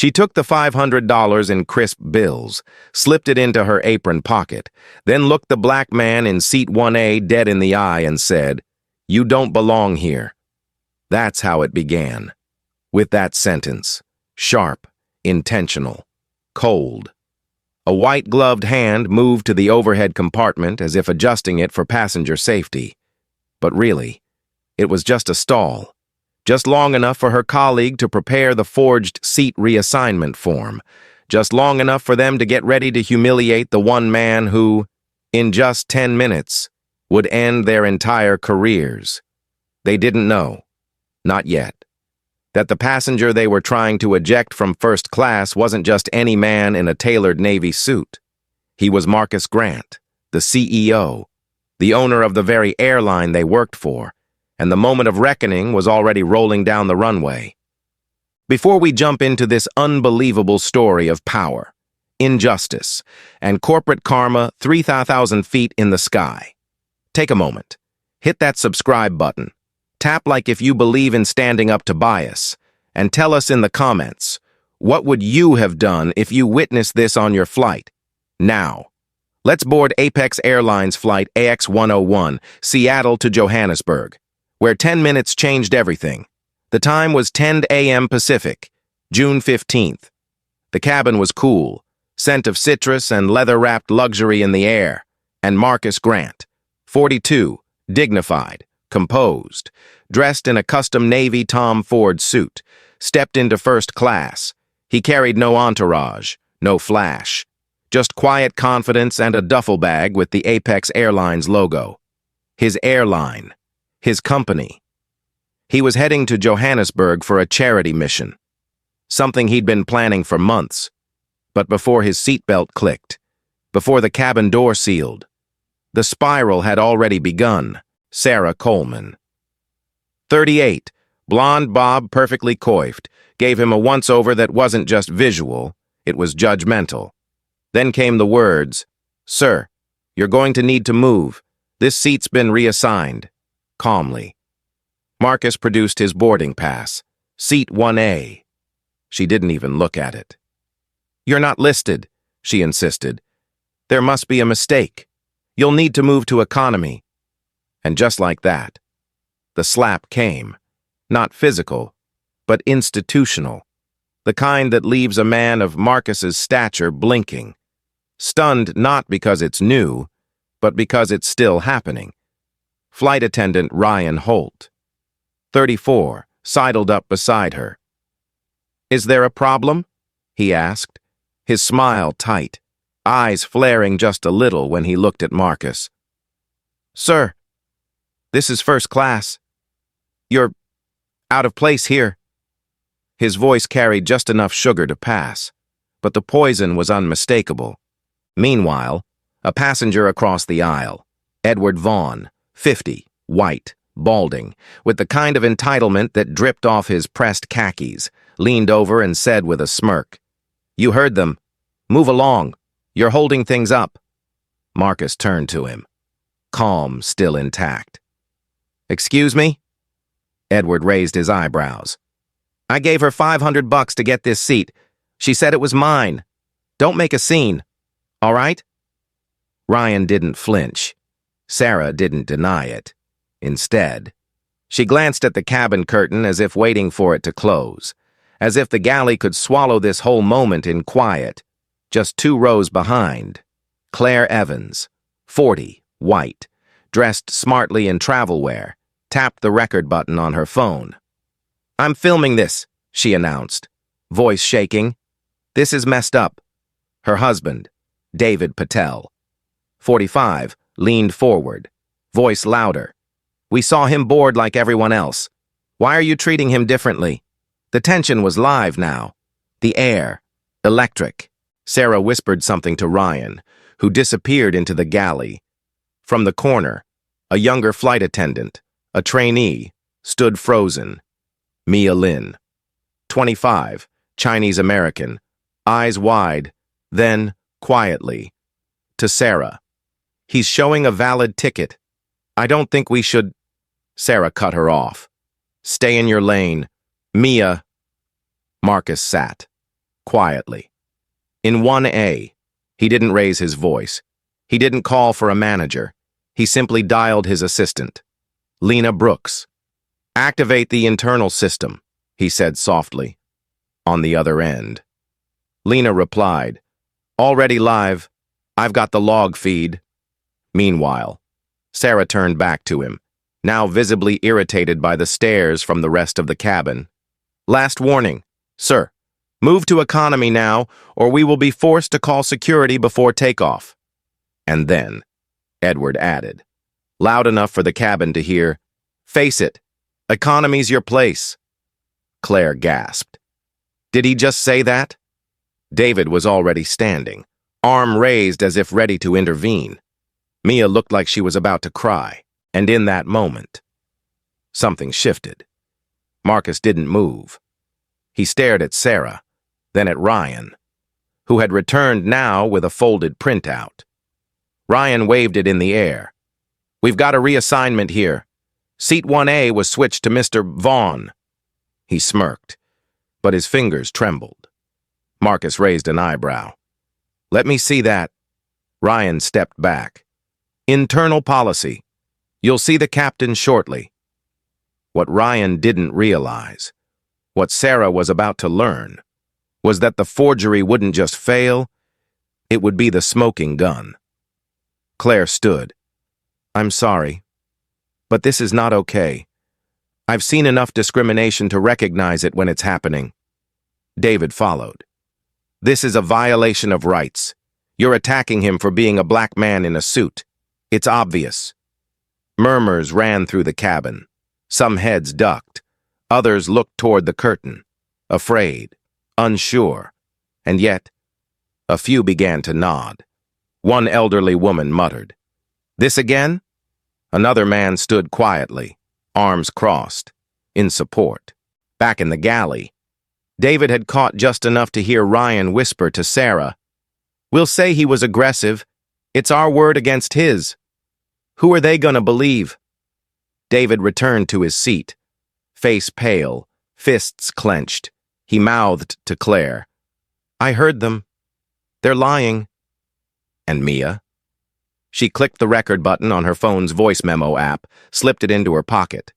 She took the $500 in crisp bills, slipped it into her apron pocket, then looked the black man in seat 1A dead in the eye and said, "You don't belong here." That's how it began. With that sentence. Sharp, intentional, cold. A white-gloved hand moved to the overhead compartment as if adjusting it for passenger safety. But really, it was just a stall. Just long enough for her colleague to prepare the forged seat reassignment form. Just long enough for them to get ready to humiliate the one man who, in just 10 minutes, would end their entire careers. They didn't know, not yet, that the passenger they were trying to eject from first class wasn't just any man in a tailored Navy suit. He was Marcus Grant, the CEO, the owner of the very airline they worked for, and the moment of reckoning was already rolling down the runway. Before we jump into this unbelievable story of power, injustice, and corporate karma 3,000 feet in the sky, take a moment. Hit that subscribe button. Tap like if you believe in standing up to bias, and tell us in the comments, what would you have done if you witnessed this on your flight? Now, let's board Apex Airlines flight AX-101, Seattle to Johannesburg, where 10 minutes changed everything. The time was 10 a.m. Pacific, June 15th. The cabin was cool, scent of citrus and leather-wrapped luxury in the air, and Marcus Grant, 42, dignified, composed, dressed in a custom Navy Tom Ford suit, stepped into first class. He carried no entourage, no flash, just quiet confidence and a duffel bag with the Apex Airlines logo. His airline, his company. He was heading to Johannesburg for a charity mission, something he'd been planning for months. But before his seatbelt clicked, before the cabin door sealed, the spiral had already begun. Sarah Coleman, 38, blonde bob perfectly coiffed, gave him a once-over that wasn't just visual, it was judgmental. Then came the words, "Sir, you're going to need to move. This seat's been reassigned." Calmly. Marcus produced his boarding pass. Seat 1A. She didn't even look at it. "You're not listed," she insisted. "There must be a mistake. You'll need to move to economy." And just like that, the slap came. Not physical, but institutional. The kind that leaves a man of Marcus's stature blinking. Stunned not because it's new, but because it's still happening. Flight attendant Ryan Holt, 34, sidled up beside her. "Is there a problem?" he asked, his smile tight, eyes flaring just a little when he looked at Marcus. "Sir, this is first class. You're out of place here." His voice carried just enough sugar to pass, but the poison was unmistakable. Meanwhile, a passenger across the aisle, Edward Vaughn, 50, white, balding, with the kind of entitlement that dripped off his pressed khakis, leaned over and said with a smirk, "You heard them. Move along. You're holding things up." Marcus turned to him, calm still intact. "Excuse me?" Edward raised his eyebrows. "I gave her $500 to get this seat. She said it was mine. Don't make a scene. All right?" Ryan didn't flinch. Sarah didn't deny it. Instead, she glanced at the cabin curtain as if waiting for it to close, as if the galley could swallow this whole moment in quiet. Just 2 rows behind, Claire Evans, 40, white, dressed smartly in travel wear, tapped the record button on her phone. "I'm filming this," she announced, voice shaking. "This is messed up." Her husband, David Patel, 45, leaned forward, voice louder. "We saw him board like everyone else. Why are you treating him differently?" The tension was live now. The air, electric. Sarah whispered something to Ryan, who disappeared into the galley. From the corner, a younger flight attendant, a trainee, stood frozen. Mia Lin, 25, Chinese-American, eyes wide, then, quietly, to Sarah. "He's showing a valid ticket. I don't think we should—" Sarah cut her off. "Stay in your lane. Mia." Marcus sat. quietly. In 1A, he didn't raise his voice. He didn't call for a manager. He simply dialed his assistant. Lena Brooks. "Activate the internal system," he said softly. On the other end. Lena replied, "Already live. I've got the log feed." Meanwhile, Sarah turned back to him, now visibly irritated by the stares from the rest of the cabin. "Last warning, sir. Move to economy now, or we will be forced to call security before takeoff." And then, Edward added, loud enough for the cabin to hear, "Face it, economy's your place." Claire gasped. Did he just say that? David was already standing, arm raised as if ready to intervene. Mia looked like she was about to cry, and in that moment, something shifted. Marcus didn't move. He stared at Sarah, then at Ryan, who had returned now with a folded printout. Ryan waved it in the air. "We've got a reassignment here. Seat 1A was switched to Mr. Vaughn." He smirked, but his fingers trembled. Marcus raised an eyebrow. "Let me see that." Ryan stepped back. "Internal policy. You'll see the captain shortly." What Ryan didn't realize, what Sarah was about to learn, was that the forgery wouldn't just fail, it would be the smoking gun. Claire stood. "I'm sorry, but this is not okay. I've seen enough discrimination to recognize it when it's happening." David followed. "This is a violation of rights. You're attacking him for being a black man in a suit. It's obvious." Murmurs ran through the cabin. Some heads ducked. Others looked toward the curtain, afraid, unsure, and yet a few began to nod. One elderly woman muttered, "This again?" Another man stood quietly, arms crossed, in support. Back in the galley, David had caught just enough to hear Ryan whisper to Sarah, "We'll say he was aggressive. It's our word against his. Who are they gonna believe?" David returned to his seat, face pale, fists clenched. He mouthed to Claire, "I heard them. They're lying." And Mia? She clicked the record button on her phone's voice memo app, slipped it into her pocket,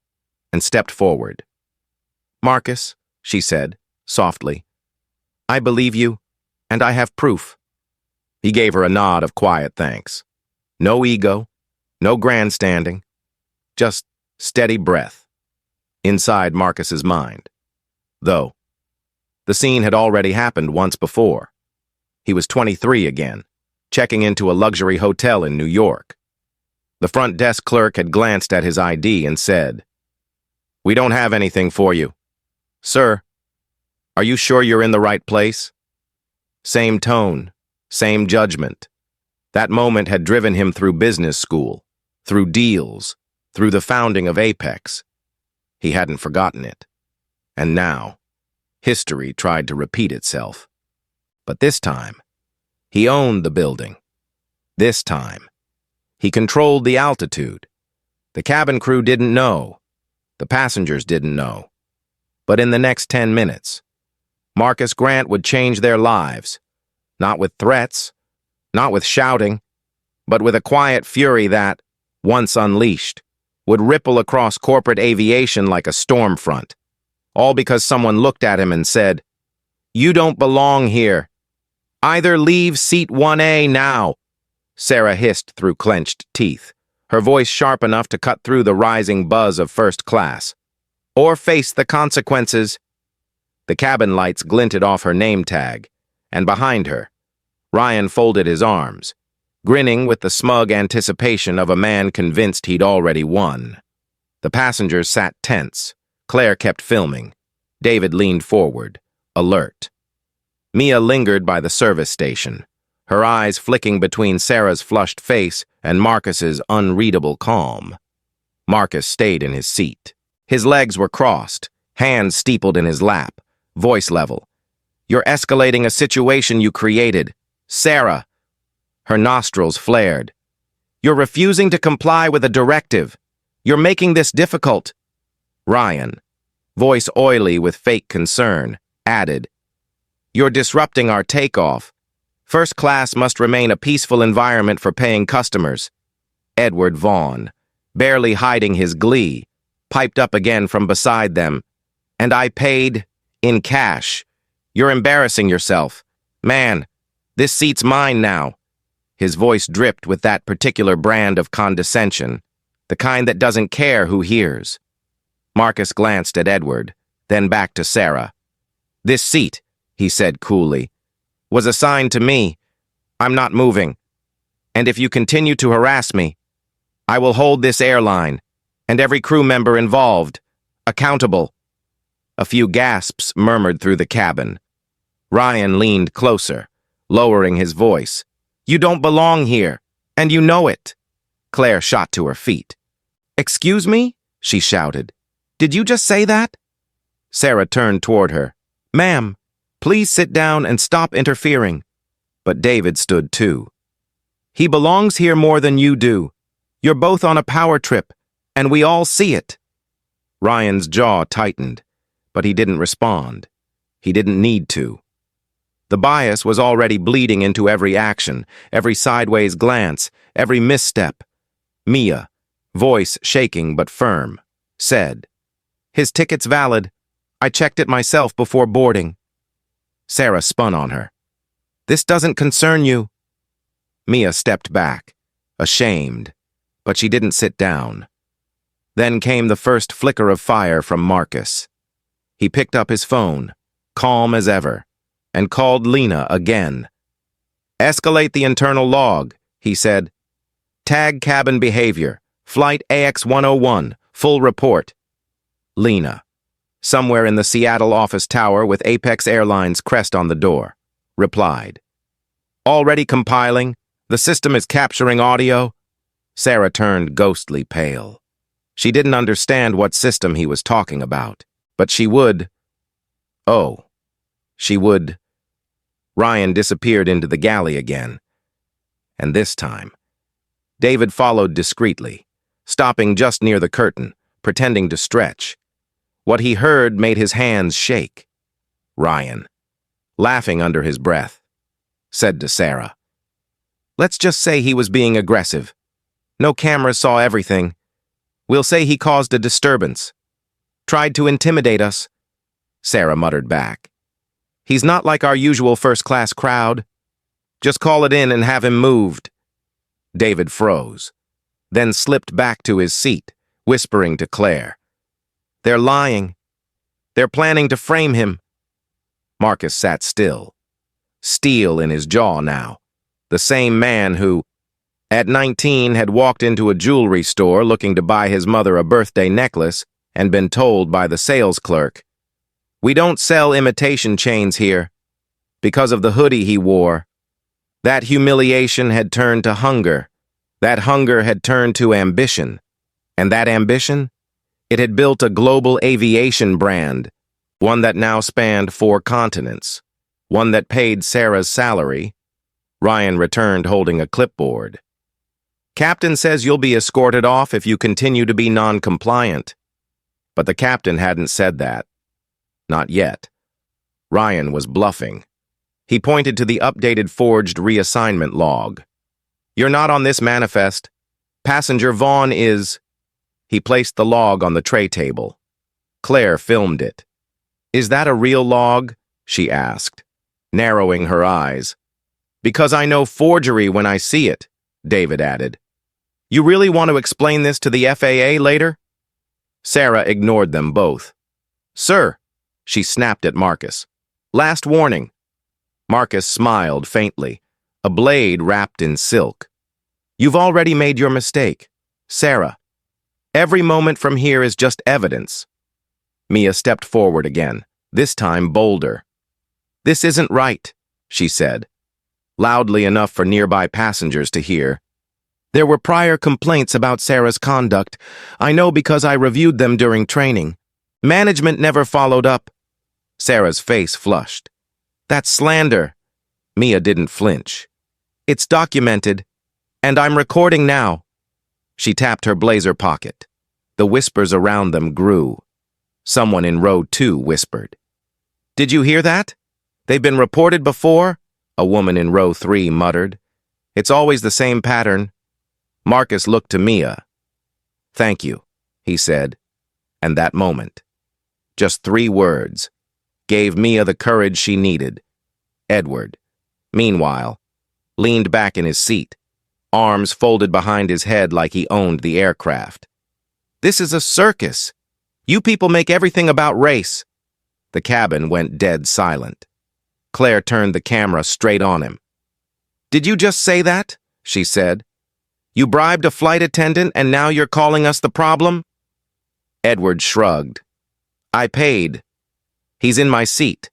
and stepped forward. "Marcus," she said, softly, "I believe you, and I have proof." He gave her a nod of quiet thanks. No ego, no grandstanding, just steady breath. Inside Marcus's mind. Though, the scene had already happened once before. He was 23 again, checking into a luxury hotel in New York. The front desk clerk had glanced at his ID and said, "We don't have anything for you." "Sir, are you sure you're in the right place?" Same tone, same judgment. That moment had driven him through business school, through deals, through the founding of Apex. He hadn't forgotten it. And now, history tried to repeat itself. But this time, he owned the building. This time, he controlled the altitude. The cabin crew didn't know. The passengers didn't know. But in the next 10 minutes, Marcus Grant would change their lives. Not with threats, not with shouting, but with a quiet fury that, once unleashed, would ripple across corporate aviation like a storm front. All because someone looked at him and said, "You don't belong here. Either leave seat 1A now." Sarah hissed through clenched teeth, her voice sharp enough to cut through the rising buzz of first class. "Or face the consequences." The cabin lights glinted off her name tag, and behind her, Ryan folded his arms, grinning with the smug anticipation of a man convinced he'd already won. The passengers sat tense. Claire kept filming. David leaned forward, alert. Mia lingered by the service station, her eyes flicking between Sarah's flushed face and Marcus's unreadable calm. Marcus stayed in his seat. His legs were crossed, hands steepled in his lap, voice level. "You're escalating a situation you created. Sarah." Her nostrils flared. "You're refusing to comply with a directive. You're making this difficult." Ryan, voice oily with fake concern, added, You're disrupting our takeoff. First class must remain a peaceful environment for paying customers. Edward Vaughn, barely hiding his glee, piped up again from beside them. And I paid in cash. You're embarrassing yourself. Man, this seat's mine now. His voice dripped with that particular brand of condescension, the kind that doesn't care who hears. Marcus glanced at Edward, then back to Sarah. This seat, he said coolly, was assigned to me. I'm not moving. And if you continue to harass me, I will hold this airline, and every crew member involved, accountable. A few gasps murmured through the cabin. Ryan leaned closer, lowering his voice. You don't belong here, and you know it. Claire shot to her feet. Excuse me? She shouted. Did you just say that? Sarah turned toward her. Ma'am, please sit down and stop interfering. But David stood too. He belongs here more than you do. You're both on a power trip, and we all see it. Ryan's jaw tightened, but he didn't respond. He didn't need to. The bias was already bleeding into every action, every sideways glance, every misstep. Mia, voice shaking but firm, said, His ticket's valid. I checked it myself before boarding. Sarah spun on her. This doesn't concern you. Mia stepped back, ashamed, but she didn't sit down. Then came the first flicker of fire from Marcus. He picked up his phone, calm as ever, and called Lena again. Escalate the internal log, he said. Tag cabin behavior, flight AX-101, full report. Lena, somewhere in the Seattle office tower with Apex Airlines crest on the door, replied. Already compiling. The system is capturing audio. Sarah turned ghostly pale. She didn't understand what system he was talking about, but she would. Oh, she would. Ryan disappeared into the galley again. And this time, David followed discreetly, stopping just near the curtain, pretending to stretch. What he heard made his hands shake. Ryan, laughing under his breath, said to Sarah, Let's just say he was being aggressive. No cameras saw everything. We'll say he caused a disturbance. Tried to intimidate us. Sarah muttered back. He's not like our usual first-class crowd. Just call it in and have him moved. David froze, then slipped back to his seat, whispering to Claire. They're lying. They're planning to frame him. Marcus sat still, steel in his jaw now. The same man who, at 19, had walked into a jewelry store looking to buy his mother a birthday necklace and been told by the sales clerk, We don't sell imitation chains here, because of the hoodie he wore. That humiliation had turned to hunger. That hunger had turned to ambition. And that ambition? It had built a global aviation brand, one that now spanned 4 continents, one that paid Sarah's salary. Ryan returned holding a clipboard. Captain says you'll be escorted off if you continue to be non-compliant. But the captain hadn't said that. Not yet. Ryan was bluffing. He pointed to the updated forged reassignment log. You're not on this manifest. Passenger Vaughn is... He placed the log on the tray table. Claire filmed it. Is that a real log? She asked, narrowing her eyes. Because I know forgery when I see it, David added. You really want to explain this to the FAA later? Sarah ignored them both. Sir, she snapped at Marcus. Last warning. Marcus smiled faintly, a blade wrapped in silk. You've already made your mistake. Sarah, every moment from here is just evidence. Mia stepped forward again, this time bolder. This isn't right, she said, loudly enough for nearby passengers to hear. There were prior complaints about Sarah's conduct. I know because I reviewed them during training. Management never followed up. Sarah's face flushed. That's slander. Mia didn't flinch. It's documented, and I'm recording now. She tapped her blazer pocket. The whispers around them grew. Someone in row 2 whispered. Did you hear that? They've been reported before, a woman in row 3 muttered. It's always the same pattern. Marcus looked to Mia. Thank you, he said, and that moment, just 3 words, gave Mia the courage she needed. Edward, meanwhile, leaned back in his seat, arms folded behind his head like he owned the aircraft. This is a circus. You people make everything about race. The cabin went dead silent. Claire turned the camera straight on him. Did you just say that? She said. You bribed a flight attendant and now you're calling us the problem? Edward shrugged. I paid. He's in my seat.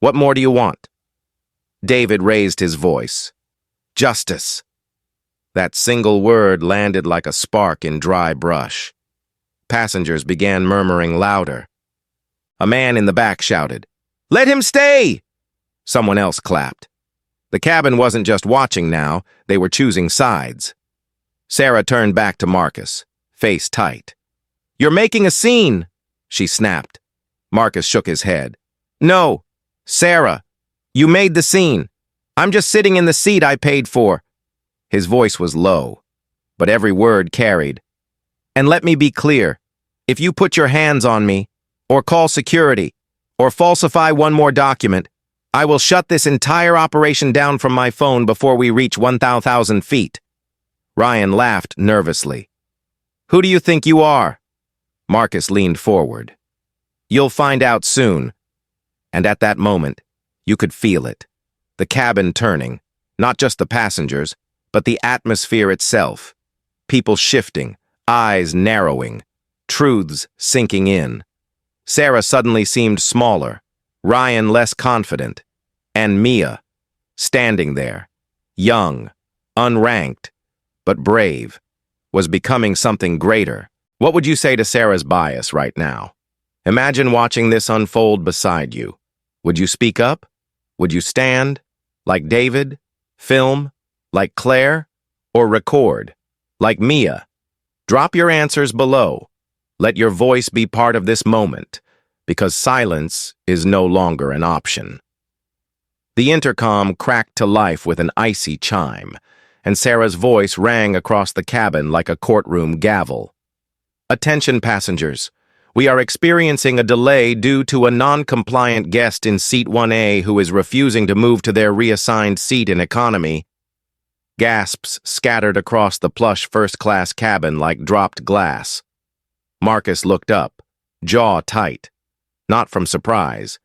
What more do you want? David raised his voice. Justice. That single word landed like a spark in dry brush. Passengers began murmuring louder. A man in the back shouted, Let him stay! Someone else clapped. The cabin wasn't just watching now, they were choosing sides. Sarah turned back to Marcus, face tight. You're making a scene, she snapped. Marcus shook his head. No, Sarah, you made the scene. I'm just sitting in the seat I paid for. His voice was low, but every word carried. And let me be clear, if you put your hands on me, or call security, or falsify one more document, I will shut this entire operation down from my phone before we reach 1,000 feet. Ryan laughed nervously. Who do you think you are? Marcus leaned forward. You'll find out soon. And at that moment, you could feel it. The cabin turning, not just the passengers, but the atmosphere itself. People shifting, eyes narrowing, truths sinking in. Sarah suddenly seemed smaller, Ryan less confident, and Mia, standing there, young, unranked, but brave, was becoming something greater. What would you say to Sarah's bias right now? Imagine watching this unfold beside you. Would you speak up? Would you stand? Like David? Film? Like Claire? Or record? Like Mia? Drop your answers below. Let your voice be part of this moment, because silence is no longer an option. The intercom cracked to life with an icy chime, and Sarah's voice rang across the cabin like a courtroom gavel. Attention passengers, we are experiencing a delay due to a non-compliant guest in seat 1A who is refusing to move to their reassigned seat in economy. Gasps scattered across the plush first-class cabin like dropped glass. Marcus looked up, jaw tight, not from surprise,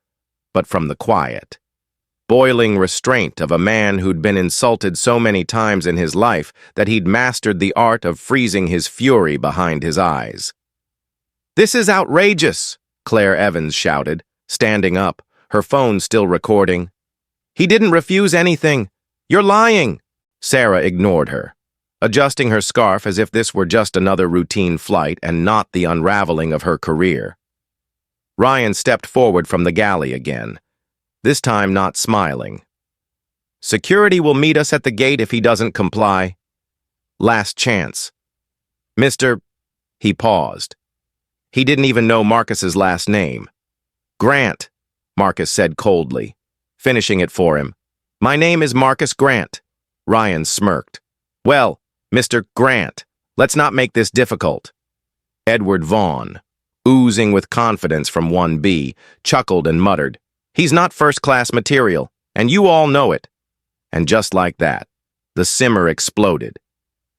but from the quiet. Boiling restraint of a man who'd been insulted so many times in his life that he'd mastered the art of freezing his fury behind his eyes. This is outrageous, Claire Evans shouted, standing up, her phone still recording. He didn't refuse anything. You're lying. Sarah ignored her, adjusting her scarf as if this were just another routine flight and not the unraveling of her career. Ryan stepped forward from the galley again, this time not smiling. Security will meet us at the gate if he doesn't comply. Last chance. Mr. He paused. He didn't even know Marcus's last name. Grant, Marcus said coldly, finishing it for him. My name is Marcus Grant. Ryan smirked. Well, Mr. Grant, let's not make this difficult. Edward Vaughn, oozing with confidence from 1B, chuckled and muttered, He's not first-class material, and you all know it. And just like that, the simmer exploded.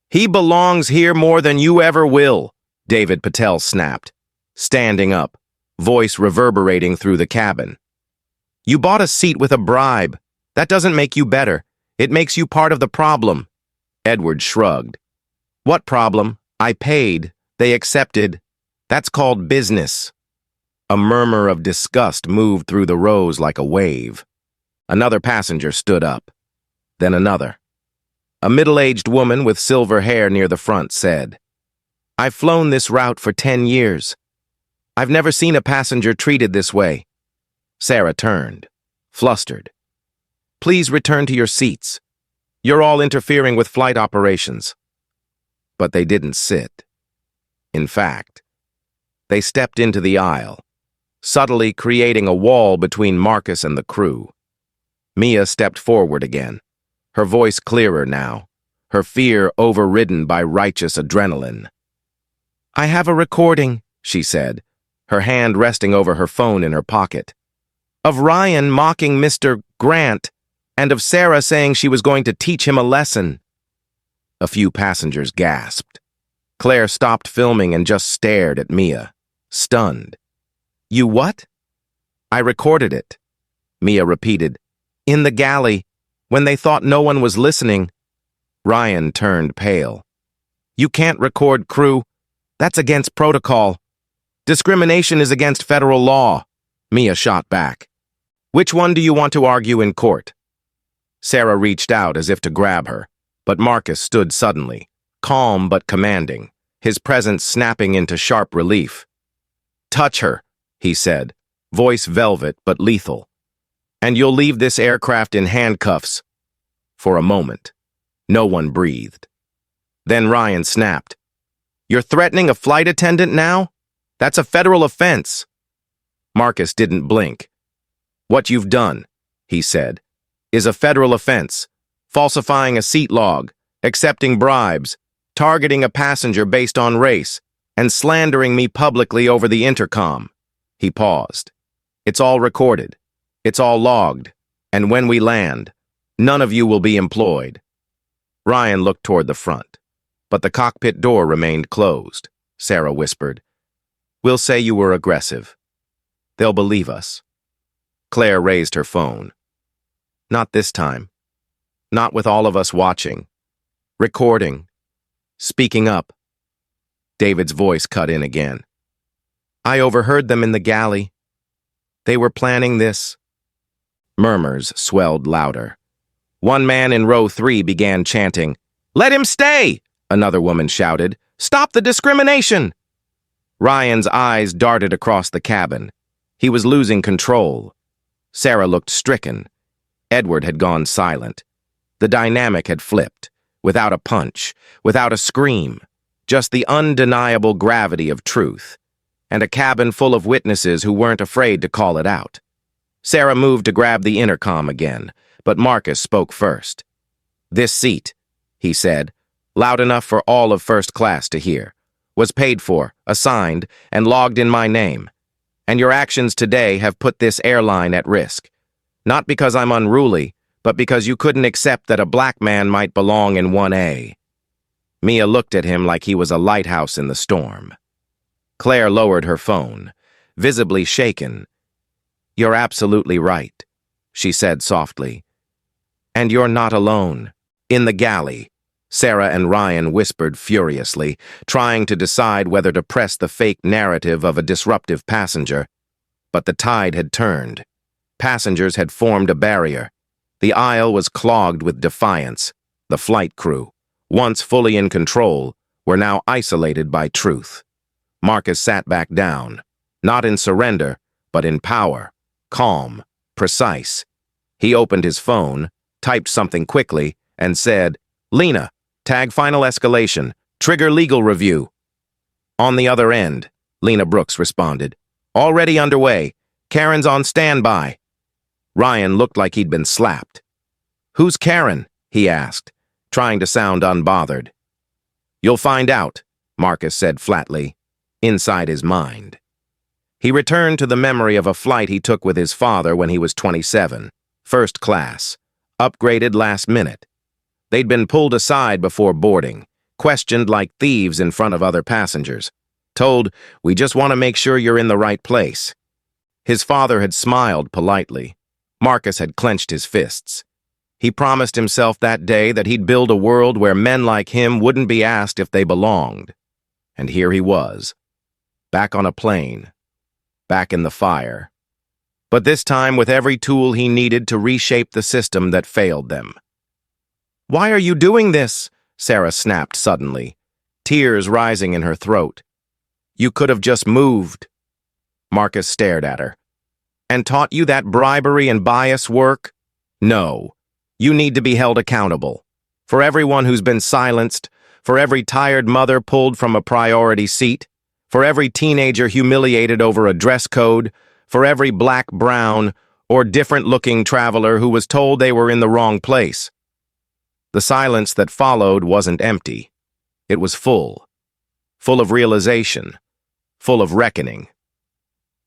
He belongs here more than you ever will, David Patel snapped, standing up, voice reverberating through the cabin. You bought a seat with a bribe. That doesn't make you better. It makes you part of the problem. Edward shrugged. What problem? I paid. They accepted. That's called business. A murmur of disgust moved through the rows like a wave. Another passenger stood up. Then another. A middle-aged woman with silver hair near the front said, I've flown this route for 10 years. I've never seen a passenger treated this way. Sarah turned, flustered. Please return to your seats. You're all interfering with flight operations. But they didn't sit. In fact, they stepped into the aisle, subtly creating a wall between Marcus and the crew. Mia stepped forward again, her voice clearer now, her fear overridden by righteous adrenaline. "I have a recording," she said, her hand resting over her phone in her pocket, "of Ryan mocking Mr. Grant and of Sarah saying she was going to teach him a lesson." A few passengers gasped. Claire stopped filming and just stared at Mia, stunned. "You what?" "I recorded it," Mia repeated. "In the galley, when they thought no one was listening." Ryan turned pale. "You can't record crew. That's against protocol. Discrimination is against federal law," Mia shot back. "Which one do you want to argue in court?" Sarah reached out as if to grab her, but Marcus stood suddenly, calm but commanding, his presence snapping into sharp relief. "Touch her," he said, voice velvet but lethal. "And you'll leave this aircraft in handcuffs." For a moment, no one breathed. Then Ryan snapped. "You're threatening a flight attendant now? That's a federal offense." Marcus didn't blink. "What you've done," he said, "is a federal offense. Falsifying a seat log, accepting bribes, targeting a passenger based on race, and slandering me publicly over the intercom." He paused. "It's all recorded. It's all logged. And when we land, none of you will be employed." Ryan looked toward the front, but the cockpit door remained closed. Sarah whispered, "We'll say you were aggressive. They'll believe us." Claire raised her phone. "Not this time. Not with all of us watching. Recording. Speaking up." David's voice cut in again. "I overheard them in the galley. They were planning this." Murmurs swelled louder. One man in row 3 began chanting, "Let him stay!" Another woman shouted, "Stop the discrimination!" Ryan's eyes darted across the cabin. He was losing control. Sarah looked stricken. Edward had gone silent. The dynamic had flipped, without a punch, without a scream, just the undeniable gravity of truth, and a cabin full of witnesses who weren't afraid to call it out. Sarah moved to grab the intercom again, but Marcus spoke first. "This seat," he said, loud enough for all of first class to hear, "was paid for, assigned, and logged in my name. And your actions today have put this airline at risk. Not because I'm unruly, but because you couldn't accept that a black man might belong in 1A. Mia looked at him like he was a lighthouse in the storm. Claire lowered her phone, visibly shaken. "You're absolutely right," she said softly. "And you're not alone." In the galley, Sarah and Ryan whispered furiously, trying to decide whether to press the fake narrative of a disruptive passenger. But the tide had turned. Passengers had formed a barrier. The aisle was clogged with defiance. The flight crew, once fully in control, were now isolated by truth. Marcus sat back down, not in surrender, but in power, calm, precise. He opened his phone, typed something quickly, and said, "Lena, tag final escalation, trigger legal review." "On the other end," Lena Brooks responded. "Already underway. Karen's on standby." Ryan looked like he'd been slapped. "Who's Karen?" he asked, trying to sound unbothered. "You'll find out," Marcus said flatly, inside his mind. He returned to the memory of a flight he took with his father when he was 27, first class, upgraded last minute. They'd been pulled aside before boarding, questioned like thieves in front of other passengers, told, "We just want to make sure you're in the right place." His father had smiled politely. Marcus had clenched his fists. He promised himself that day that he'd build a world where men like him wouldn't be asked if they belonged. And here he was, back on a plane, back in the fire. But this time with every tool he needed to reshape the system that failed them. "Why are you doing this?" Sarah snapped suddenly, tears rising in her throat. "You could have just moved." Marcus stared at her. "And taught you that bribery and bias work? No. You need to be held accountable. For everyone who's been silenced, for every tired mother pulled from a priority seat, for every teenager humiliated over a dress code, for every black, brown, or different-looking traveler who was told they were in the wrong place. The silence that followed wasn't empty. It was full of realization, full of reckoning.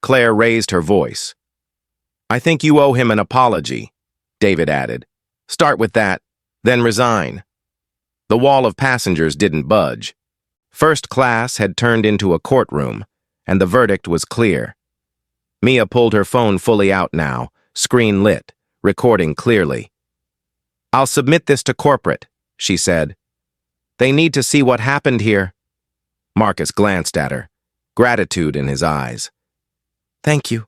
Claire raised her voice. "I think you owe him an apology," David added. "Start with that, then resign." The wall of passengers didn't budge. First class had turned into a courtroom, and the verdict was clear. Mia pulled her phone fully out now, screen lit, recording clearly. "I'll submit this to corporate," she said. "They need to see what happened here." Marcus glanced at her, gratitude in his eyes. "Thank you."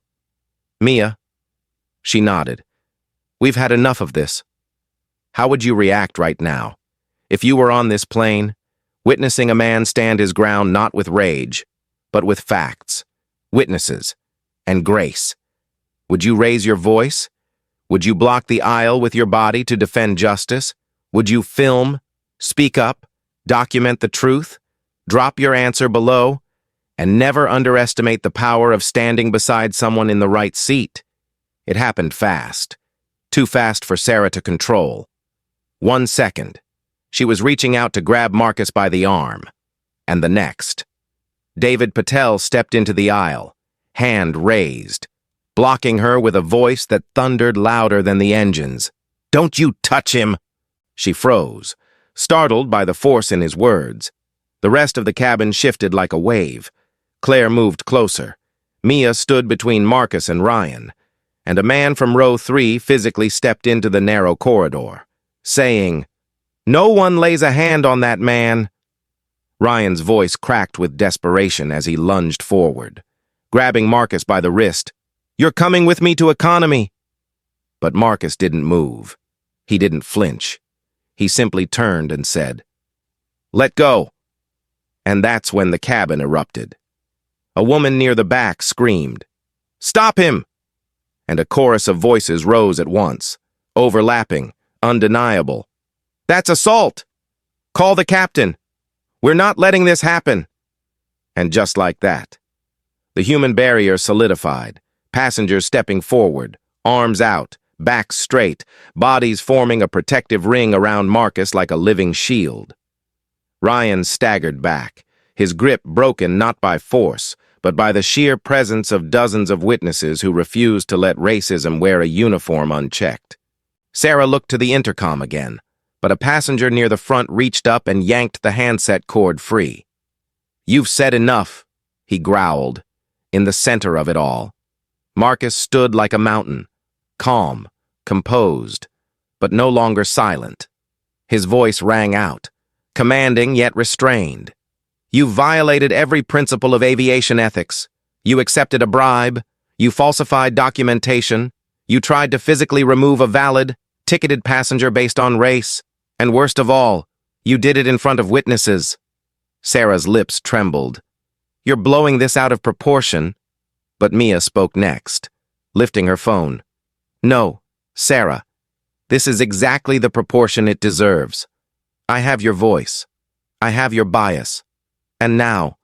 "Mia?" She nodded. "We've had enough of this." How would you react right now? If you were on this plane, witnessing a man stand his ground not with rage, but with facts, witnesses, and grace. Would you raise your voice? Would you block the aisle with your body to defend justice? Would you film, speak up, document the truth? Drop your answer below, and never underestimate the power of standing beside someone in the right seat. It happened fast. Too fast for Sarah to control. 1 second. She was reaching out to grab Marcus by the arm. And the next. David Patel stepped into the aisle, hand raised, blocking her with a voice that thundered louder than the engines. "Don't you touch him!" She froze, startled by the force in his words. The rest of the cabin shifted like a wave. Claire moved closer. Mia stood between Marcus and Ryan, and a man from row 3 physically stepped into the narrow corridor, saying, "No one lays a hand on that man." Ryan's voice cracked with desperation as he lunged forward, grabbing Marcus by the wrist. "You're coming with me to economy." But Marcus didn't move. He didn't flinch. He simply turned and said, "Let go." And that's when the cabin erupted. A woman near the back screamed, "Stop him!" And a chorus of voices rose at once, overlapping, undeniable. "That's assault! Call the captain! We're not letting this happen!" And just like that, the human barrier solidified, passengers stepping forward, arms out, backs straight, bodies forming a protective ring around Marcus like a living shield. Ryan staggered back, his grip broken not by force, but by the sheer presence of dozens of witnesses who refused to let racism wear a uniform unchecked. Sarah looked to the intercom again, but a passenger near the front reached up and yanked the handset cord free. "You've said enough," he growled, in the center of it all. Marcus stood like a mountain, calm, composed, but no longer silent. His voice rang out, commanding yet restrained. "You violated every principle of aviation ethics. You accepted a bribe. You falsified documentation. You tried to physically remove a valid, ticketed passenger based on race. And worst of all, you did it in front of witnesses." Sarah's lips trembled. "You're blowing this out of proportion." But Mia spoke next, lifting her phone. "No, Sarah, this is exactly the proportion it deserves. I have your voice. I have your bias. And now,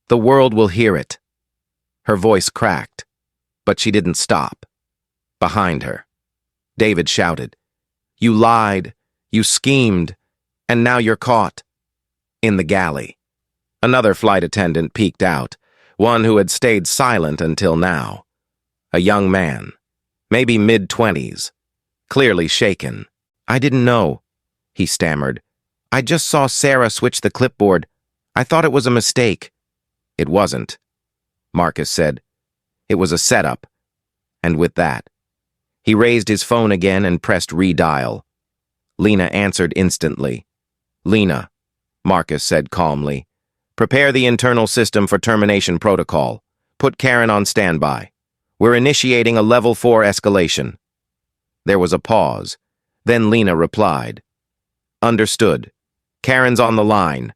the world will hear it." Her voice cracked, but she didn't stop. Behind her, David shouted, "You lied, you schemed, and now you're caught." In the galley, another flight attendant peeked out, one who had stayed silent until now. A young man, maybe mid-20s, clearly shaken. "I didn't know," he stammered. "I just saw Sarah switch the clipboard. I thought it was a mistake." "It wasn't," Marcus said. "It was a setup." And with that, he raised his phone again and pressed redial. Lena answered instantly. "Lena," Marcus said calmly, "prepare the internal system for termination protocol. Put Karen on standby. We're initiating a level 4 escalation." There was a pause. Then Lena replied, "Understood. Karen's on the line."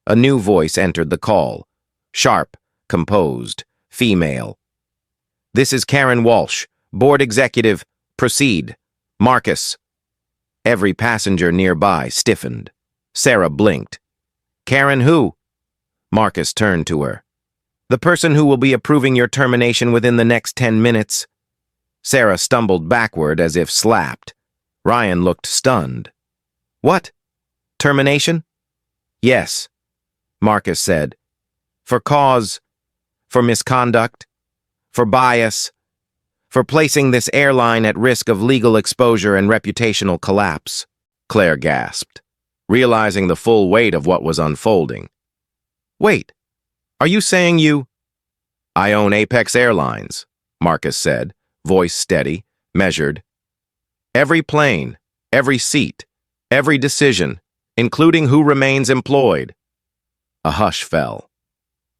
A new voice entered the call. Sharp, composed, female. "This is Karen Walsh, board executive. Proceed. Marcus." Every passenger nearby stiffened. Sarah blinked. "Karen who?" Marcus turned to her. "The person who will be approving your termination within the next 10 minutes. Sarah stumbled backward as if slapped. Ryan looked stunned. What? Termination? Yes, Marcus said. For cause, for misconduct, for bias, for placing this airline at risk of legal exposure and reputational collapse, Claire gasped, realizing the full weight of what was unfolding. Wait, are you saying you— I own Apex Airlines, Marcus said, voice steady, measured. Every plane, every seat, every decision, including who remains employed. A hush fell.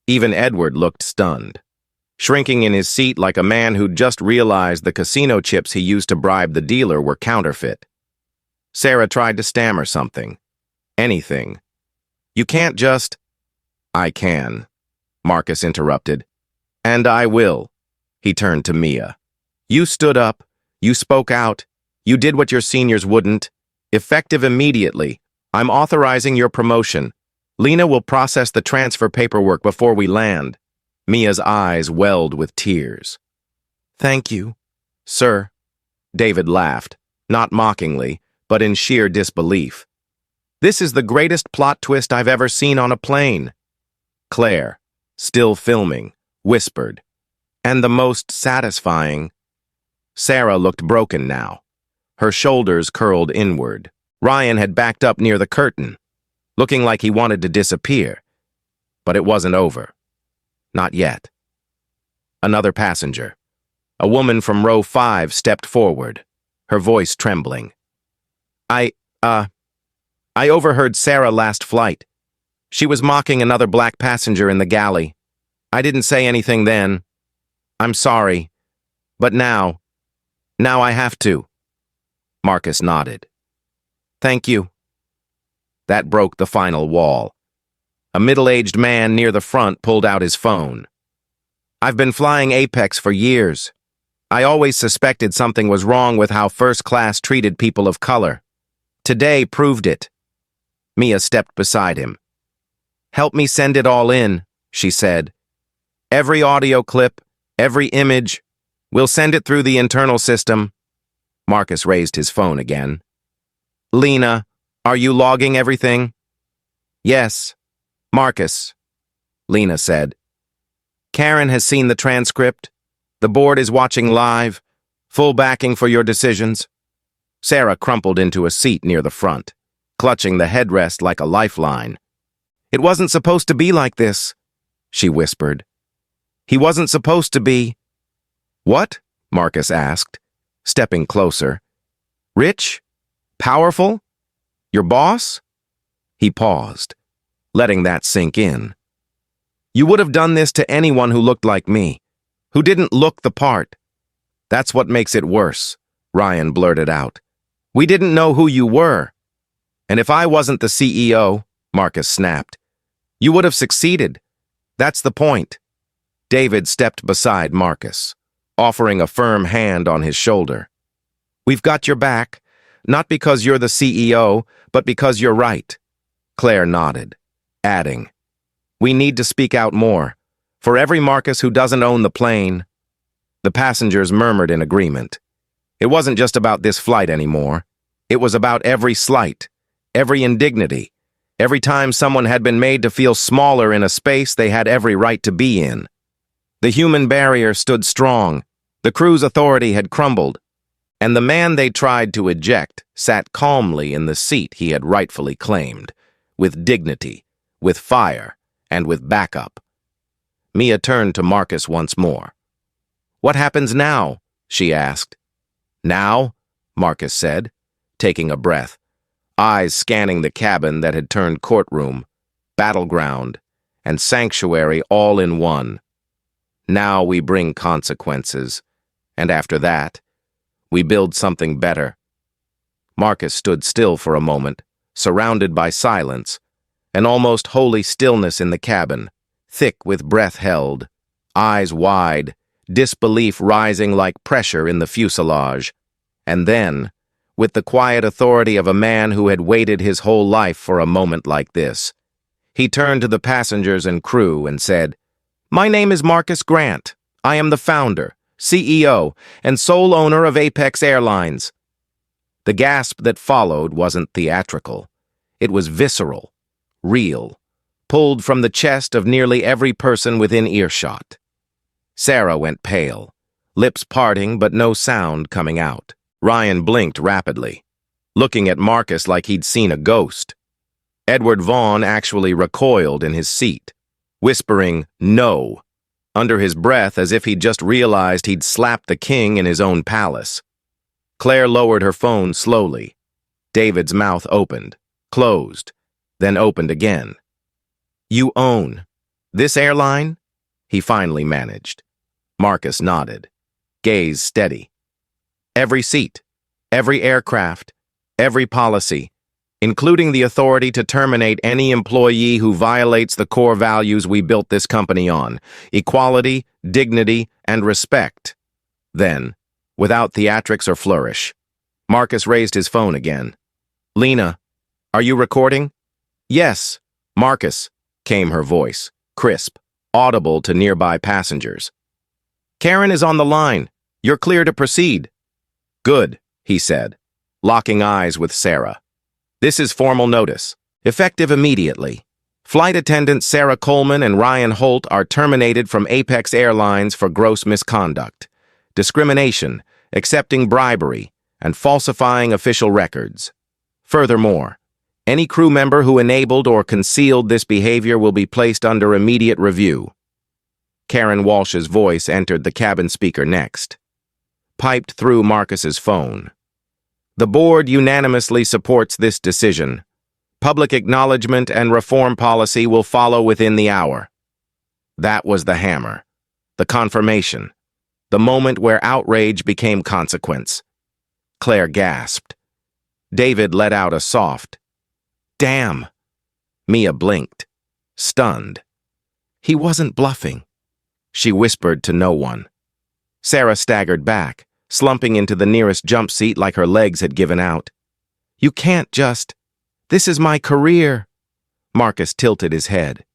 Even Edward looked stunned, shrinking in his seat like a man who'd just realized the casino chips he used to bribe the dealer were counterfeit. Sarah tried to stammer something. Anything. You can't just— I can, Marcus interrupted. And I will. He turned to Mia. You stood up, you spoke out, you did what your seniors wouldn't. Effective immediately. I'm authorizing your promotion. Lena will process the transfer paperwork before we land. Mia's eyes welled with tears. Thank you, sir. David laughed, not mockingly, but in sheer disbelief. This is the greatest plot twist I've ever seen on a plane. Claire, still filming, whispered. And the most satisfying. Sarah looked broken now. Her shoulders curled inward. Ryan had backed up near the curtain, looking like he wanted to disappear. But it wasn't over. Not yet. Another passenger. A woman from row 5 stepped forward, her voice trembling. I overheard Sarah last flight. She was mocking another black passenger in the galley. I didn't say anything then. I'm sorry. But now I have to. Marcus nodded. Thank you. That broke the final wall. A middle-aged man near the front pulled out his phone. I've been flying Apex for years. I always suspected something was wrong with how first class treated people of color. Today proved it. Mia stepped beside him. Help me send it all in, she said. Every audio clip, every image. We'll send it through the internal system. Marcus raised his phone again. Lena, are you logging everything? Yes, Marcus, Lena said. Karen has seen the transcript. The board is watching live. Full backing for your decisions. Sarah crumpled into a seat near the front, clutching the headrest like a lifeline. It wasn't supposed to be like this, she whispered. He wasn't supposed to be. What? Marcus asked, stepping closer. Rich? Powerful? Your boss? He paused, letting that sink in. You would have done this to anyone who looked like me, who didn't look the part. That's what makes it worse, Ryan blurted out. We didn't know who you were. And if I wasn't the CEO, Marcus snapped, you would have succeeded. That's the point. David stepped beside Marcus, offering a firm hand on his shoulder. We've got your back, not because you're the CEO, but because you're right. Claire nodded, adding, we need to speak out more. For every Marcus who doesn't own the plane. The passengers murmured in agreement. It wasn't just about this flight anymore. It was about every slight, every indignity, every time someone had been made to feel smaller in a space they had every right to be in. The human barrier stood strong, the crew's authority had crumbled, and the man they tried to eject sat calmly in the seat he had rightfully claimed, with dignity, with fire, and with backup. Mia turned to Marcus once more. What happens now? She asked. Now? Marcus said, taking a breath, eyes scanning the cabin that had turned courtroom, battleground, and sanctuary all in one. Now we bring consequences, and after that, we build something better. Marcus stood still for a moment, surrounded by silence, an almost holy stillness in the cabin, thick with breath held, eyes wide, disbelief rising like pressure in the fuselage. And then, with the quiet authority of a man who had waited his whole life for a moment like this, he turned to the passengers and crew and said, My name is Marcus Grant. I am the founder, CEO, and sole owner of Apex Airlines. The gasp that followed wasn't theatrical. It was visceral, real, pulled from the chest of nearly every person within earshot. Sarah went pale, lips parting but no sound coming out. Ryan blinked rapidly, looking at Marcus like he'd seen a ghost. Edward Vaughn actually recoiled in his seat, whispering, "No," under his breath as if he'd just realized he'd slapped the king in his own palace. Claire lowered her phone slowly. David's mouth opened, closed, then opened again. "You own this airline?" he finally managed. Marcus nodded, gaze steady. "Every seat, every aircraft, every policy, including the authority to terminate any employee who violates the core values we built this company on: equality, dignity, and respect." Then, without theatrics or flourish, Marcus raised his phone again. "Lena, are you recording?" "Yes, Marcus," came her voice, crisp, audible to nearby passengers. "Karen is on the line. You're clear to proceed." "Good," he said, locking eyes with Sarah. "This is formal notice, effective immediately. Flight attendants Sarah Coleman and Ryan Holt are terminated from Apex Airlines for gross misconduct, discrimination, accepting bribery, and falsifying official records. Furthermore, any crew member who enabled or concealed this behavior will be placed under immediate review." Karen Walsh's voice entered the cabin speaker next, piped through Marcus's phone. "The board unanimously supports this decision. Public acknowledgement and reform policy will follow within the hour." That was the hammer, the confirmation, the moment where outrage became consequence. Claire gasped. David let out a soft, "Damn." Mia blinked, stunned. He wasn't bluffing. She whispered to no one. Sarah staggered back, slumping into the nearest jump seat like her legs had given out. "You can't just... This is my career." Marcus tilted his head.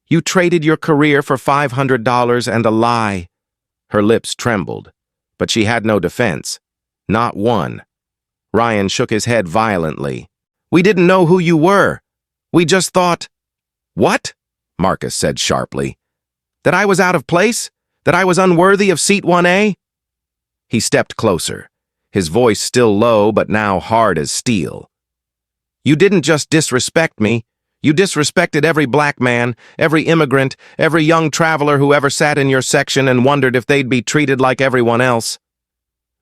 "You traded your career for $500 and a lie." Her lips trembled, but she had no defense. Not one. Ryan shook his head violently. "We didn't know who you were. We just thought..." "What?" Marcus said sharply. "That I was out of place? That I was unworthy of seat 1A? He stepped closer, his voice still low but now hard as steel. "You didn't just disrespect me. You disrespected every black man, every immigrant, every young traveler who ever sat in your section and wondered if they'd be treated like everyone else."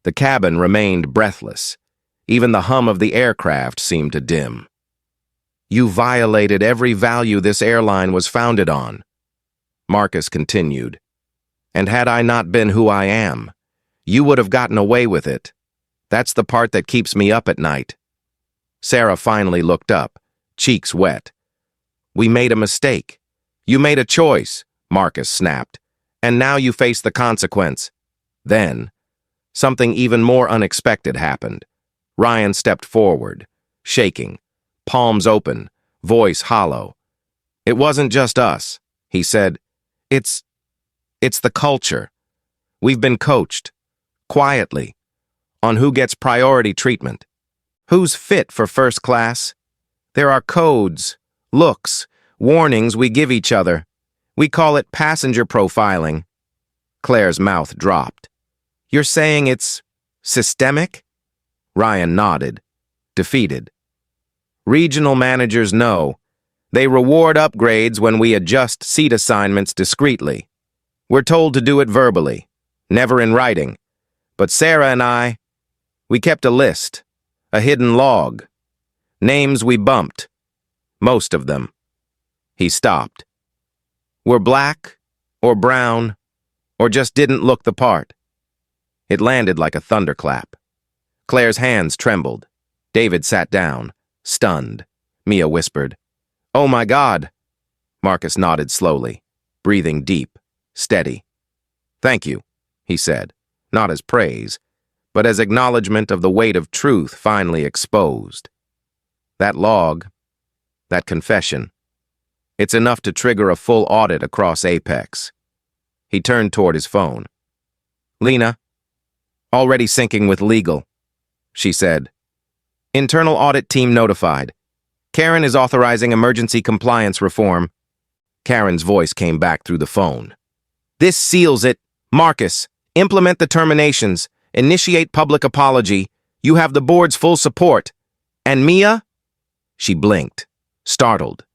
The cabin remained breathless. Even the hum of the aircraft seemed to dim. "You violated every value this airline was founded on," Marcus continued. "And had I not been who I am, you would have gotten away with it. That's the part that keeps me up at night." Sarah finally looked up, cheeks wet. "We made a mistake. You made a choice," Marcus snapped, "and now you face the consequence." Then, something even more unexpected happened. Ryan stepped forward, shaking, palms open, voice hollow. "It wasn't just us," he said. It's the culture. We've been coached, quietly, on who gets priority treatment, who's fit for first class. There are codes, looks, warnings we give each other. We call it passenger profiling." Claire's mouth dropped. "You're saying it's systemic?" Ryan nodded, defeated. "Regional managers know. They reward upgrades when we adjust seat assignments discreetly. We're told to do it verbally, never in writing. But Sarah and we kept a list, a hidden log. Names we bumped. Most of them." He stopped. "Were black, or brown, or just didn't look the part." It landed like a thunderclap. Claire's hands trembled. David sat down, stunned. Mia whispered, "Oh my God." Marcus nodded slowly, breathing deep, steady. "Thank you," he said, not as praise, but as acknowledgement of the weight of truth finally exposed. That log, that confession, it's enough to trigger a full audit across Apex. He turned toward his phone. Lena, already syncing with legal, she said. Internal audit team notified. Karen is authorizing emergency compliance reform. Karen's voice came back through the phone. This seals it. Marcus, implement the terminations. Initiate public apology. You have the board's full support. And Mia? She blinked, startled.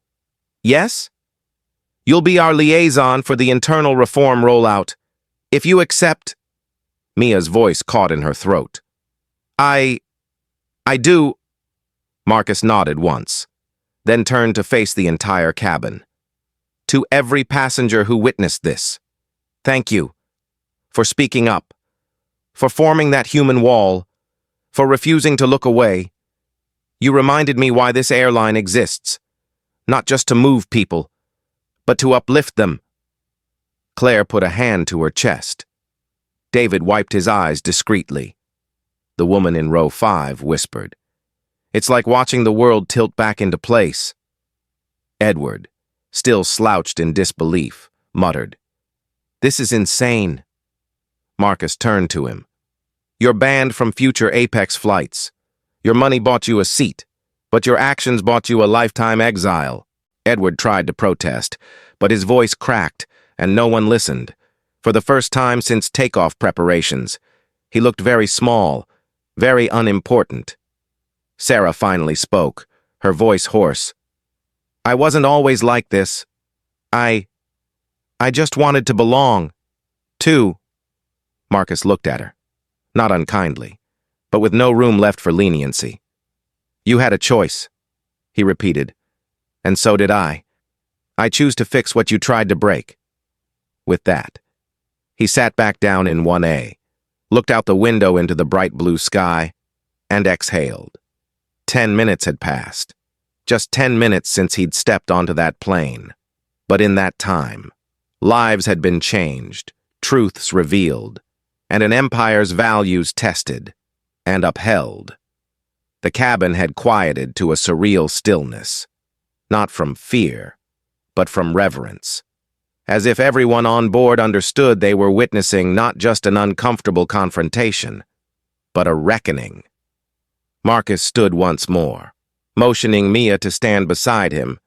Yes? You'll be our liaison for the internal reform rollout. If you accept... Mia's voice caught in her throat. I do... Marcus nodded once, then turned to face the entire cabin. To every passenger who witnessed this, thank you for speaking up, for forming that human wall, for refusing to look away. You reminded me why this airline exists, not just to move people, but to uplift them. Claire put a hand to her chest. David wiped his eyes discreetly. The woman in row 5 whispered, It's like watching the world tilt back into place. Edward, still slouched in disbelief, muttered, This is insane. Marcus turned to him. You're banned from future Apex flights. Your money bought you a seat, but your actions bought you a lifetime exile. Edward tried to protest, but his voice cracked, and no one listened. For the first time since takeoff preparations, he looked very small, very unimportant. Sarah finally spoke, her voice hoarse. I wasn't always like this. I just wanted to belong. Too. Marcus looked at her, not unkindly, but with no room left for leniency. You had a choice, he repeated, and so did I. I choose to fix what you tried to break. With that, he sat back down in 1A, looked out the window into the bright blue sky, and exhaled. 10 minutes had passed. Just 10 minutes since he'd stepped onto that plane. But in that time, lives had been changed, truths revealed, and an empire's values tested and upheld. The cabin had quieted to a surreal stillness, not from fear, but from reverence, as if everyone on board understood they were witnessing not just an uncomfortable confrontation, but a reckoning. Marcus stood once more, motioning Mia to stand beside him.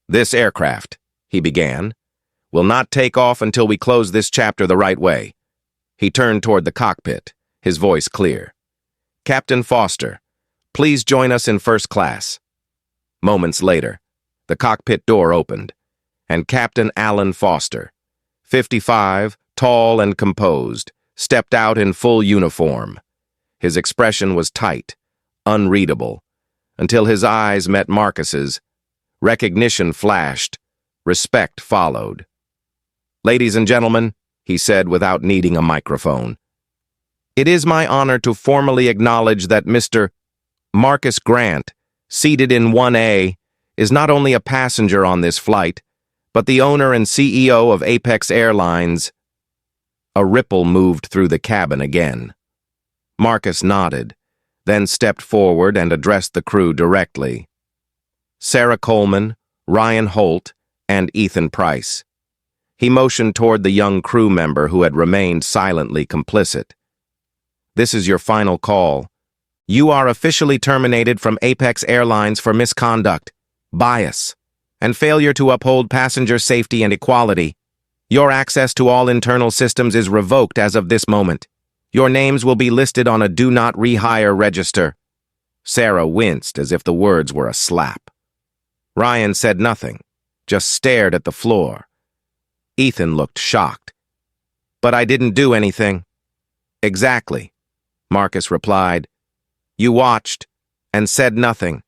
This aircraft, he began, will not take off until we close this chapter the right way. He turned toward the cockpit, his voice clear. Captain Foster, please join us in first class. Moments later, the cockpit door opened, and Captain Alan Foster, 55, tall and composed, stepped out in full uniform. His expression was tight, unreadable, until his eyes met Marcus's. Recognition flashed, respect followed. Ladies and gentlemen, he said without needing a microphone, it is my honor to formally acknowledge that Mr. Marcus Grant, seated in 1A, is not only a passenger on this flight, but the owner and CEO of Apex Airlines. A ripple moved through the cabin again. Marcus nodded, then stepped forward and addressed the crew directly. Sarah Coleman, Ryan Holt, and Ethan Price. He motioned toward the young crew member who had remained silently complicit. This is your final call. You are officially terminated from Apex Airlines for misconduct, bias, and failure to uphold passenger safety and equality. Your access to all internal systems is revoked as of this moment. Your names will be listed on a do not rehire register. Sarah winced as if the words were a slap. Ryan said nothing, just stared at the floor. Ethan looked shocked. But I didn't do anything. Exactly, Marcus replied. You watched and said nothing.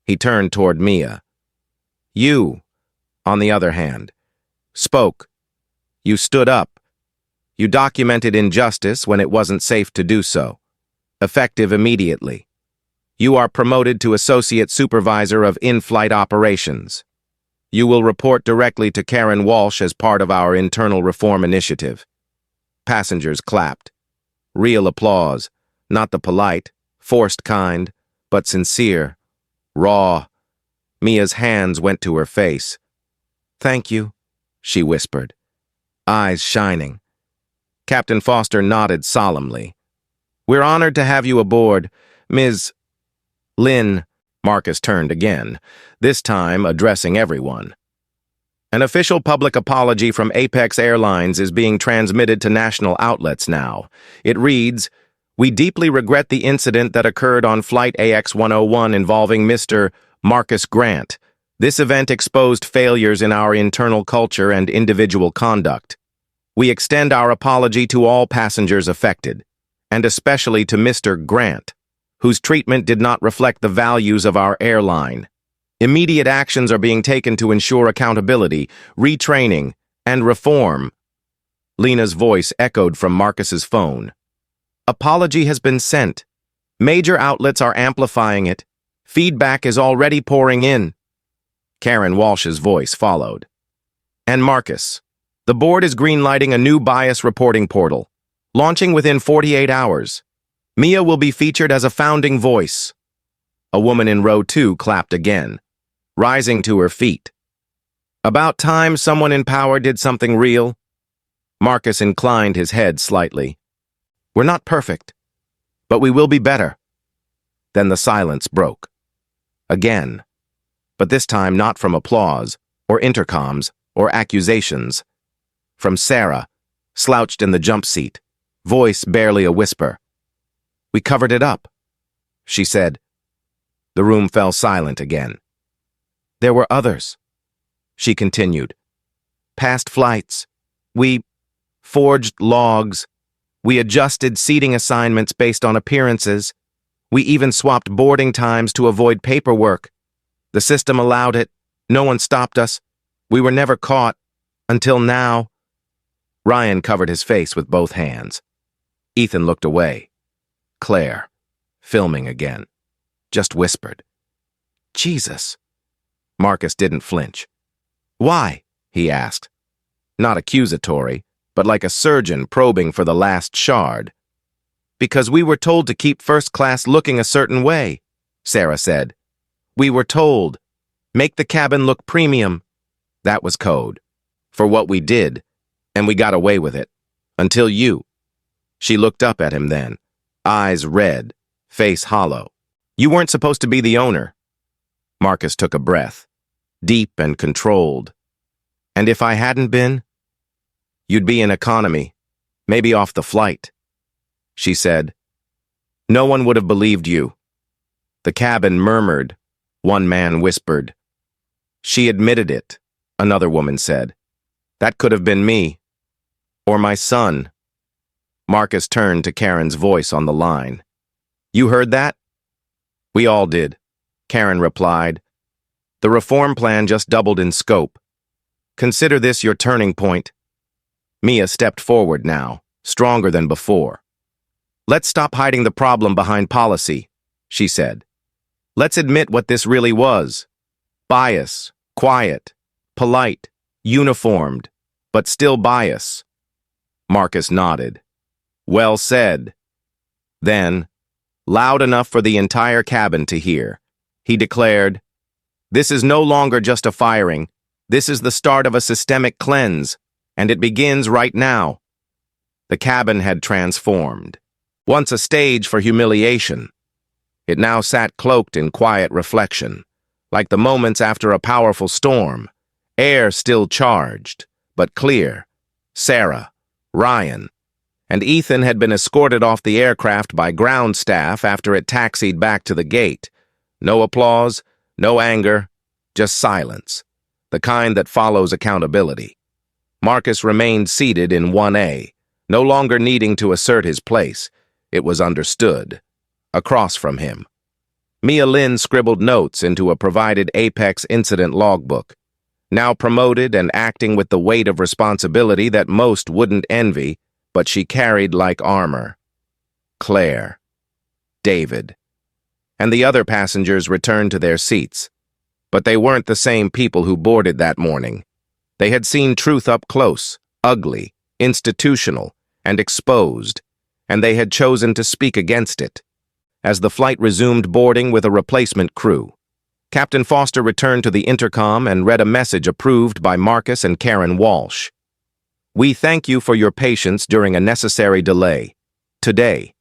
He turned toward Mia. You, on the other hand, spoke. You stood up. You documented injustice when it wasn't safe to do so, effective immediately. You are promoted to Associate Supervisor of In-Flight Operations. You will report directly to Karen Walsh as part of our internal reform initiative. Passengers clapped. Real applause, not the polite, forced kind, but sincere, raw. Mia's hands went to her face. Thank you, she whispered, eyes shining. Captain Foster nodded solemnly. "We're honored to have you aboard, Ms. Lynn." Marcus turned again, this time addressing everyone. "An official public apology from Apex Airlines is being transmitted to national outlets now. It reads, 'We deeply regret the incident that occurred on Flight AX-101 involving Mr. Marcus Grant. This event exposed failures in our internal culture and individual conduct. We extend our apology to all passengers affected, and especially to Mr. Grant, whose treatment did not reflect the values of our airline. Immediate actions are being taken to ensure accountability, retraining, and reform.'" Lena's voice echoed from Marcus's phone. "Apology has been sent. Major outlets are amplifying it. Feedback is already pouring in." Karen Walsh's voice followed. "And Marcus, the board is greenlighting a new bias reporting portal, launching within 48 hours. Mia will be featured as a founding voice." A woman in row 2 clapped again, rising to her feet. "About time someone in power did something real." Marcus inclined his head slightly. "We're not perfect, but we will be better." Then the silence broke. Again, but this time not from applause, or intercoms, or accusations. From Sarah, slouched in the jump seat, voice barely a whisper. "We covered it up," she said. The room fell silent again. "There were others," she continued. "Past flights. We forged logs. We adjusted seating assignments based on appearances. We even swapped boarding times to avoid paperwork. The system allowed it. No one stopped us. We were never caught. Until now." Ryan covered his face with both hands. Ethan looked away. Claire, filming again, just whispered, "Jesus." Marcus didn't flinch. "Why?" he asked. Not accusatory, but like a surgeon probing for the last shard. "Because we were told to keep first class looking a certain way," Sarah said. "We were told, make the cabin look premium." That was code for what we did, and we got away with it. Until you. She looked up at him then, eyes red, face hollow. "You weren't supposed to be the owner." Marcus took a breath, deep and controlled. "And if I hadn't been, you'd be in economy, maybe off the flight," she said. "No one would have believed you." The cabin murmured. One man whispered. "She admitted it," another woman said. "That could have been me. Or my son." Marcus turned to Karen's voice on the line. "You heard that?" "We all did," Karen replied. "The reform plan just doubled in scope. Consider this your turning point." Mia stepped forward now, stronger than before. "Let's stop hiding the problem behind policy," she said. "Let's admit what this really was. Bias, quiet, polite, uniformed, but still bias." Marcus nodded. "Well said." Then, loud enough for the entire cabin to hear, he declared, "This is no longer just a firing. This is the start of a systemic cleanse, and it begins right now." The cabin had transformed. Once a stage for humiliation, it now sat cloaked in quiet reflection, like the moments after a powerful storm, air still charged, but clear. Sarah, Ryan, and Ethan had been escorted off the aircraft by ground staff after it taxied back to the gate. No applause, no anger, just silence, the kind that follows accountability. Marcus remained seated in 1A, no longer needing to assert his place. It was understood. Across from him, Mia Lynn scribbled notes into a provided Apex incident logbook, now promoted and acting with the weight of responsibility that most wouldn't envy, but she carried like armor. Claire, David, and the other passengers returned to their seats. But they weren't the same people who boarded that morning. They had seen truth up close, ugly, institutional, and exposed, and they had chosen to speak against it. As the flight resumed boarding with a replacement crew, Captain Foster returned to the intercom and read a message approved by Marcus and Karen Walsh. We thank you for your patience during a necessary delay. Today,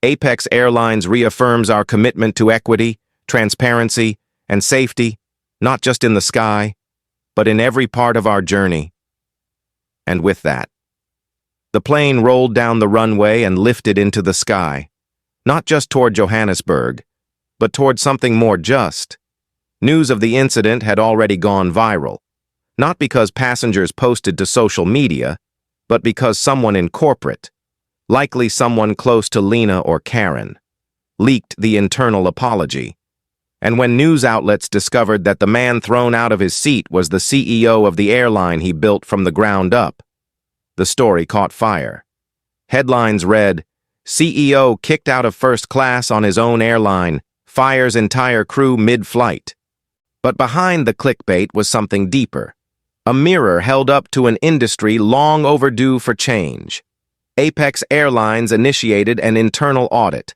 Apex Airlines reaffirms our commitment to equity, transparency, and safety, not just in the sky, but in every part of our journey. And with that, the plane rolled down the runway and lifted into the sky, not just toward Johannesburg, but toward something more just. News of the incident had already gone viral, not because passengers posted to social media, but because someone in corporate, likely someone close to Lena or Karen, leaked the internal apology. And when news outlets discovered that the man thrown out of his seat was the CEO of the airline he built from the ground up, the story caught fire. Headlines read, "CEO kicked out of first class on his own airline, fires entire crew mid-flight." But behind the clickbait was something deeper. A mirror held up to an industry long overdue for change. Apex Airlines initiated an internal audit,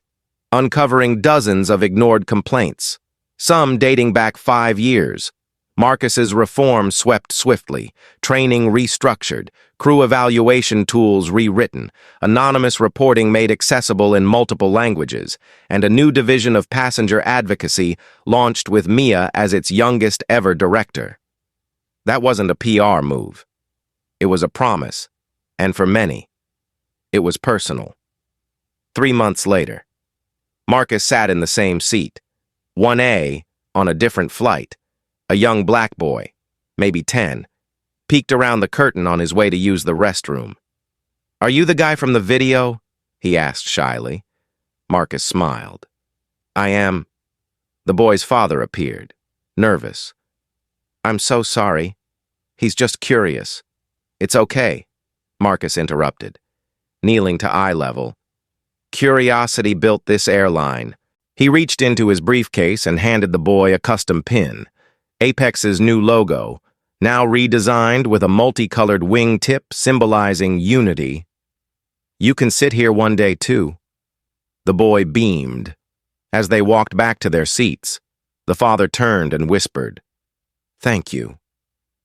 uncovering dozens of ignored complaints, some dating back 5 years. Marcus's reform swept swiftly, training restructured, crew evaluation tools rewritten, anonymous reporting made accessible in multiple languages, and a new division of passenger advocacy launched with Mia as its youngest ever director. That wasn't a PR move. It was a promise, and for many, it was personal. 3 months later, Marcus sat in the same seat, 1A, on a different flight. A young black boy, maybe 10, peeked around the curtain on his way to use the restroom. "Are you the guy from the video?" he asked shyly. Marcus smiled. "I am." The boy's father appeared, nervous. "I'm so sorry. He's just curious." "It's okay," Marcus interrupted, kneeling to eye level. "Curiosity built this airline." He reached into his briefcase and handed the boy a custom pin, Apex's new logo, now redesigned with a multicolored wingtip symbolizing unity. "You can sit here one day too." The boy beamed. As they walked back to their seats, the father turned and whispered, "Thank you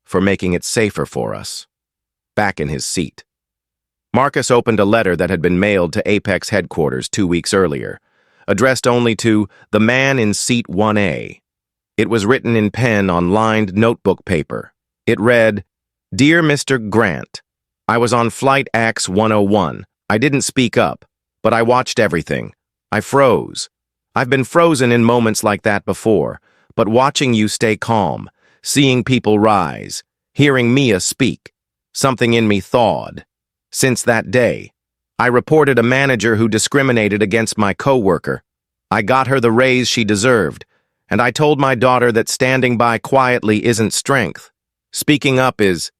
for making it safer for us." Back in his seat, Marcus opened a letter that had been mailed to Apex headquarters 2 weeks earlier, addressed only to the man in seat 1A. It was written in pen on lined notebook paper. It read, "Dear Mr. Grant, I was on flight X-101. I didn't speak up, but I watched everything. I froze. I've been frozen in moments like that before, but watching you stay calm, seeing people rise, hearing Mia speak, something in me thawed. Since that day, I reported a manager who discriminated against my coworker. I got her the raise she deserved, and I told my daughter that standing by quietly isn't strength. Speaking up is.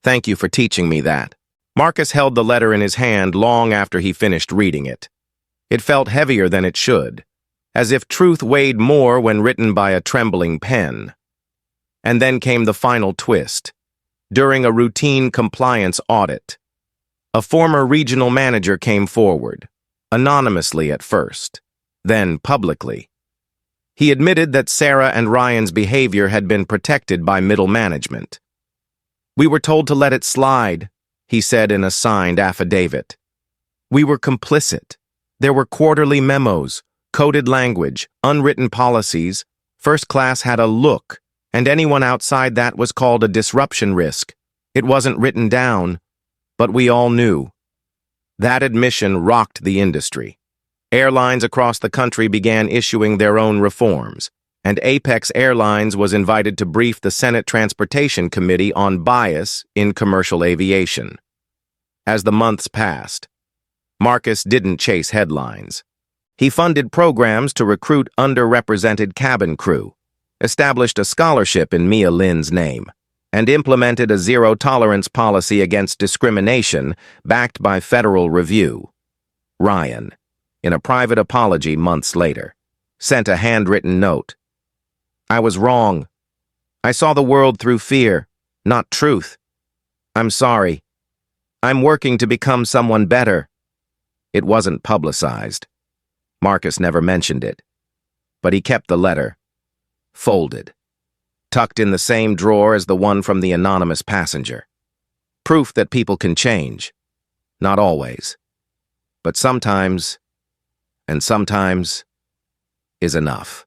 Thank you for teaching me that." Marcus held the letter in his hand long after he finished reading it. It felt heavier than it should, as if truth weighed more when written by a trembling pen. And then came the final twist. During a routine compliance audit, a former regional manager came forward, anonymously at first, then publicly. He admitted that Sarah and Ryan's behavior had been protected by middle management. "We were told to let it slide," he said in a signed affidavit. "We were complicit. There were quarterly memos, coded language, unwritten policies. First class had a look, and anyone outside that was called a disruption risk. It wasn't written down, but we all knew." That admission rocked the industry. Airlines across the country began issuing their own reforms, and Apex Airlines was invited to brief the Senate Transportation Committee on bias in commercial aviation. As the months passed, Marcus didn't chase headlines. He funded programs to recruit underrepresented cabin crew, established a scholarship in Mia Lin's name, and implemented a zero-tolerance policy against discrimination backed by federal review. Ryan, in a private apology months later, sent a handwritten note. "I was wrong. I saw the world through fear, not truth. I'm sorry. I'm working to become someone better." It wasn't publicized. Marcus never mentioned it. But he kept the letter, folded, tucked in the same drawer as the one from the anonymous passenger. Proof that people can change. Not always. But sometimes, and sometimes, is enough.